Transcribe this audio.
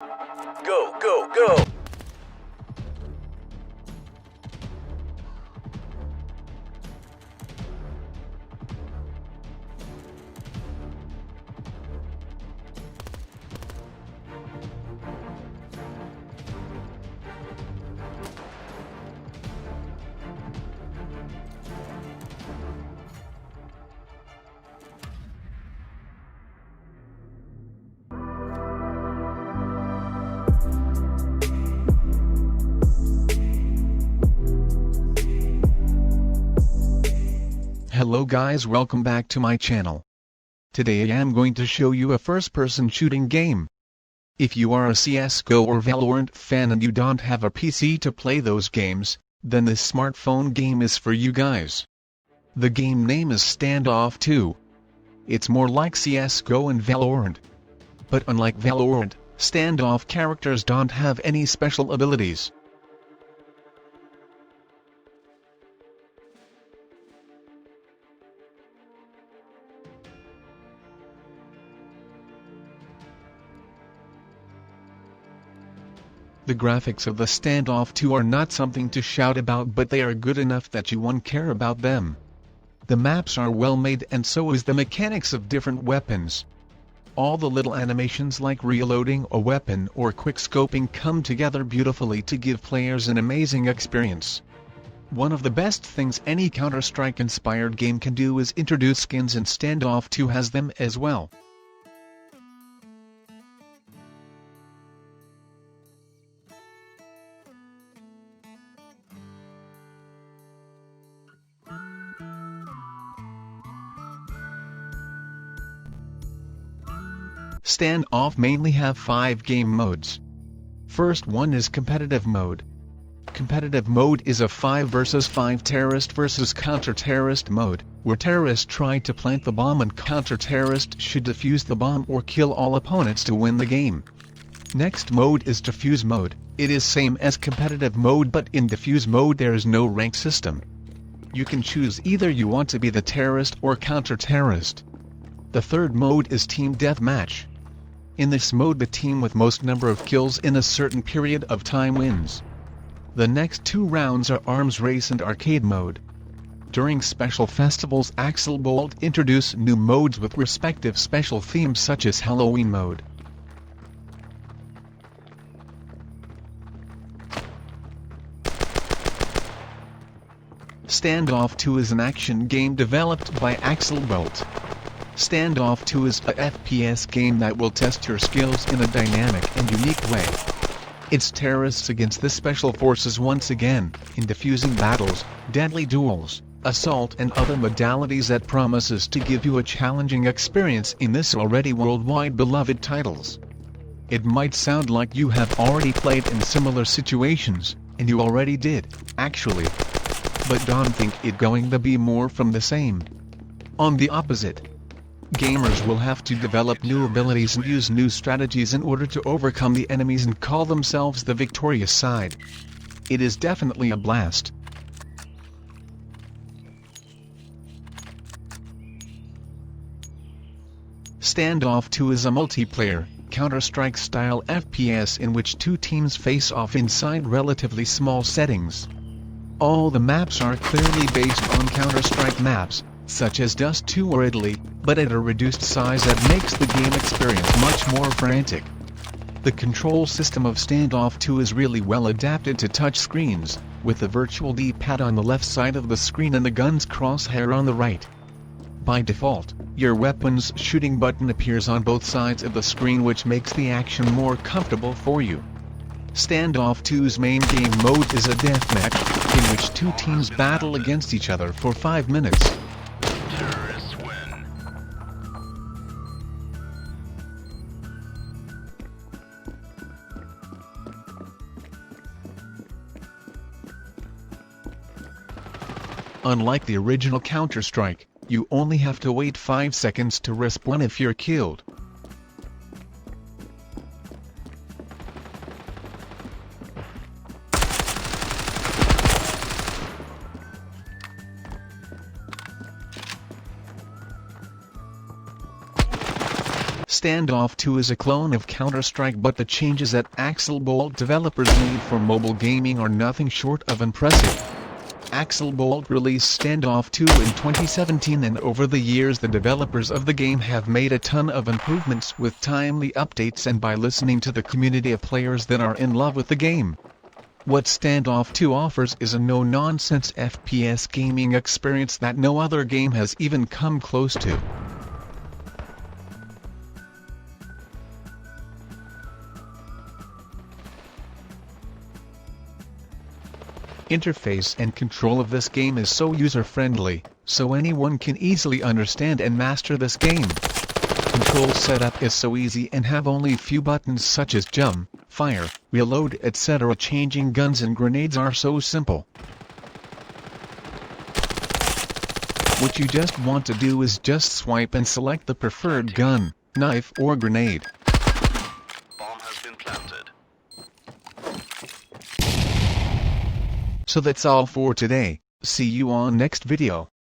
Go, go, go! Hello guys, welcome back to my channel. Today I am going to show you a first-person shooting game. If you are a CSGO or Valorant fan and you don't have a PC to play those games, then this smartphone game is for you guys. The game name is Standoff 2. It's more like CSGO and Valorant. But unlike Valorant, Standoff characters don't have any special abilities. The graphics of the Standoff 2 are not something to shout about, but they are good enough that you won't care about them. The maps are well made and so is the mechanics of different weapons. All the little animations like reloading a weapon or quick-scoping come together beautifully to give players an amazing experience. One of the best things any Counter-Strike-inspired game can do is introduce skins, and Standoff 2 has them as well. Standoff mainly have 5 game modes. First one is competitive mode. Competitive mode is a 5 versus 5 terrorist versus counter-terrorist mode, where terrorists try to plant the bomb and counter-terrorists should defuse the bomb or kill all opponents to win the game. Next mode is defuse mode. It is same as competitive mode, but in defuse mode there is no rank system. You can choose either you want to be the terrorist or counter-terrorist. The third mode is team deathmatch. In this mode the team with most number of kills in a certain period of time wins. The next 2 rounds are arms race and arcade mode. During special festivals Axel Bolt introduce new modes with respective special themes such as Halloween mode. Standoff 2 is an action game developed by Axel Bolt. Standoff 2 is a FPS game that will test your skills in a dynamic and unique way. It's terrorists against the special forces once again, in defusing battles, deadly duels, assault and other modalities that promises to give you a challenging experience in this already worldwide beloved titles. It might sound like you have already played in similar situations, and you already did, actually. But don't think it going to be more from the same. On the opposite. Gamers will have to develop new abilities and use new strategies in order to overcome the enemies and call themselves the victorious side. It is definitely a blast. Standoff 2 is a multiplayer, Counter-Strike style FPS in which 2 teams face off inside relatively small settings. All the maps are clearly based on Counter-Strike maps, such as Dust 2 or Italy, but at a reduced size that makes the game experience much more frantic. The control system of Standoff 2 is really well adapted to touch screens, with the virtual D-pad on the left side of the screen and the gun's crosshair on the right. By default, your weapon's shooting button appears on both sides of the screen, which makes the action more comfortable for you. Standoff 2's main game mode is a deathmatch, in which 2 teams battle against each other for 5 minutes. Terrorists win. Unlike the original Counter-Strike, you only have to wait 5 seconds to respawn if you're killed. Standoff 2 is a clone of Counter-Strike, but the changes that Axel Bolt developers made for mobile gaming are nothing short of impressive. Axel Bolt released Standoff 2 in 2017, and over the years the developers of the game have made a ton of improvements with timely updates and by listening to the community of players that are in love with the game. What Standoff 2 offers is a no-nonsense FPS gaming experience that no other game has even come close to. Interface and control of this game is so user-friendly, so anyone can easily understand and master this game. Control setup is so easy and have only few buttons such as jump, fire, reload, etc. Changing guns and grenades are so simple. What you just want to do is just swipe and select the preferred gun, knife or grenade. Bomb has been planted. So that's all for today. See you on next video.